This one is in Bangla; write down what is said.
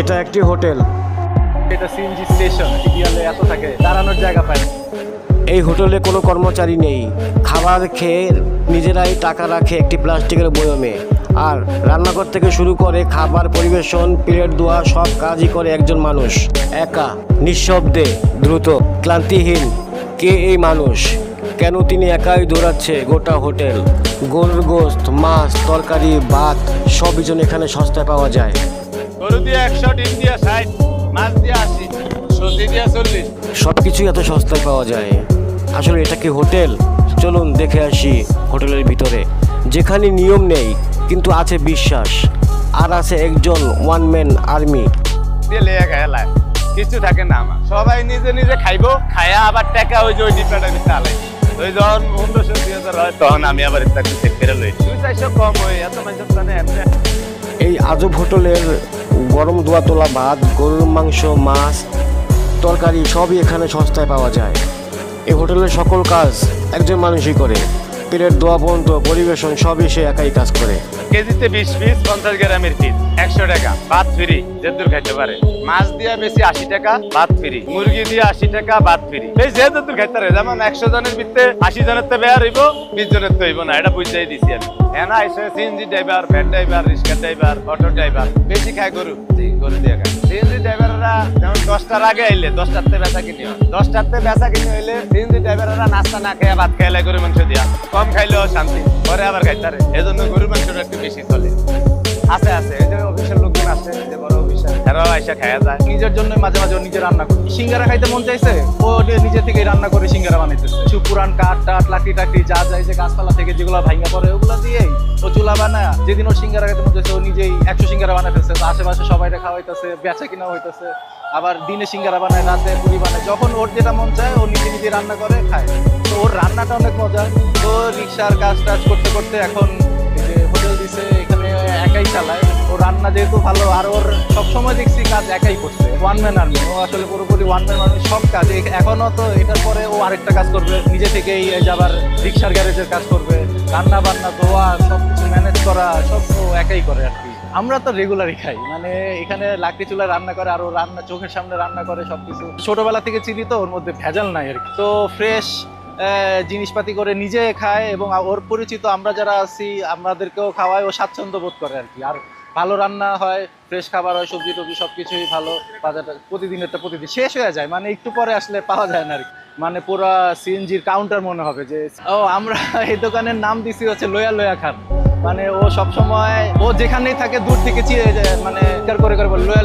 এটা একটি হোটেল। এটা সিএনজি স্টেশন, ইডিয়ালে এত থাকে, দাঁড়ানোর জায়গা পায়। এই হোটেলে কোনো কর্মচারী নেই। খাবার খেয়ে নিজেরাই টাকা রাখে একটি প্লাস্টিকের বয়মে। আর রান্নাঘর থেকে শুরু করে খাবার পরিবেশন, প্লেট ধোয়া সব কাজই করে একজন মানুষ, একা, নিঃশব্দে, দ্রুত, ক্লান্তিহীন। কে এই মানুষ? কেন তিনি একাই দৌড়াচ্ছে গোটা হোটেল? গরুর গোশত, মাছ, তরকারি, ভাত সবই যেন এখানে সস্তায় পাওয়া যায়। গরু দিয়ে 100, ডিম দিয়ে 60, মাছ দিয়ে 80, সবজি দিয়ে 40। সব কিছুই এত সস্তায় পাওয়া যায়। আসলে এটা কি হোটেল? চলুন দেখে আসি হোটেলের ভিতরে, যেখানে নিয়ম নেই কিন্তু আছে বিশ্বাস, আর আছে একজন ওয়ান ম্যান আর্মি। দিয়ে লেয়া খেলায় কিছু থাকে না আমার, সবাই নিজে নিজে খাইবো, খায়া আবার টাকা ওই যে ওই ডিব্বাটা আমি চালাই। ওই যখন 1500-2000 হয় তখন আমি আবার একটা চেক করে লই। 200-400 কম হয়, এত মানুষ জানে এমনি। এই আজব হোটেলের গরম ধোয়া তোলা ভাত, গরুর মাংস, মাছ, তরকারি সবই এখানে সস্তায় পাওয়া যায়। এই হোটেলের সকল কাজ একজন মানুষই করে, প্লেট ধোয়া পর্যন্ত পরিবেশন সবই সে একাই কাজ করে। কেজিতে 20 পিস, 50 গ্রামের পিস, 100 টাকা, ভাত ফ্রি, যে দূর খাইতে পারে। মাছ দিয়ে বেশি 80 টাকা, ভাত ফ্রি। মুরগি দিয়ে 80 টাকা, ভাত ফ্রি। এই যে দূর খাইতে পারে, যেমন 100 জনের ভিতরে 80 জনের তো বেয়ার হইব, 20 জনের তো হইব না, এটা বুঝাই দিছি আমি। হ্যাঁ না, এসে সিএনজি ড্রাইভার, ভ্যান ড্রাইভার, রিক্সা ড্রাইভার, অটো ড্রাইভার বেশি খায় গরু, গরু দিয়ে খায়। সিএনজি ড্রাইভাররা যেমন 10টার আগে আইলে 10টাতে বেচা কিনে হয়, 10টাতে বেচা কিনে হইলে সিএনজি ড্রাইভাররা নাস্তা না খেয়ে ভাত খেয়ে গরু মাংস দিয়া, কম খাইলেও শান্তি, পরে আবার খাইতারে। এজন্য গরু মাংসটা একটু বেশি চলে। আছে এই যে অফিসের লোকজন আসে, যে বড় অফিসার, তারাও আইসা খায়া যায়। নিজের জন্য মাঝে মাঝে নিজে রান্না করি। সিঙ্গারা খাইতে মন চাইছে, ও নিজে থেকে রান্না করে সিঙ্গারা বানাইতেছে। কিছু পুরান কাঠ টাট, লাকড়ি টাকড়ি যা যায় যে গাছপালা থেকে যেগুলো ভাঙা পড়ে ওগুলো দিয়েই ও চুলা বানায়। যেদিন ও সিঙ্গারা খাইতে মন চাইছে, ও নিজেই 100 সিঙ্গারা বানাইতেছে। আশেপাশে সবাইটা খাওয়াইতেছে, বেচা কিনা হইতেছে। আবার দিনে সিঙ্গারা বানায়, রাতে পুরি বানায়। যখন ওর যেটা মন চায় ও নিজে নিজে রান্না করে খায়। তো ওর রান্নাটা অনেক মজা। তো রিক্সার কাজ টাজ করতে করতে এখন যে হোটেল দিছে, এখানে একাই চালায়। ও রান্না যেহেতু ভালো, আর ওর সবসময় দেখছি কাজ একাই করছে। ওয়ান ম্যান আর্মি, ও আসলে পুরোপুরি ওয়ান ম্যান আর্মি। সব কাজ এখনো তো, এটার পরে ও আরেকটা কাজ করবে নিজে থেকেই, আবার রিক্সার গ্যারেজের কাজ করবে, রান্না বান্না, ধোয়া, সবকিছু ম্যানেজ করা সব ও একাই করে আর কি। আমরা তো রেগুলারই খাই, মানে এখানে লাকড়ি চুলায় রান্না করে, আর ও রান্না চোখের সামনে রান্না করে সবকিছু। ছোটবেলা থেকে চিনি তো, ওর মধ্যে ভেজাল নাই আর কি। তো ফ্রেশ জিনিসপাতি করে নিজে খায়, এবং ওর পরিচিত আমরা যারা আছি আমাদেরকেও খাওয়ায়। ও স্বাচ্ছন্দ্য বোধ করে আর কি। আর ভালো রান্না হয়, ফ্রেশ খাবার হয়, সবজি টবজি সবকিছুই ভালো। বাজারটা প্রতিদিন শেষ হয়ে যায়, মানে একটু পরে আসলে পাওয়া যায় না আর কি। মানে পুরা সিএনজির কাউন্টার মনে হবে যে। ও আমরা এই দোকানের নাম দিছি হচ্ছে লয়া খান। মানে ও সবসময়, ও যেখানেই থাকে দূর থেকে চিয়ে যায়, মানে করে বলে লয়া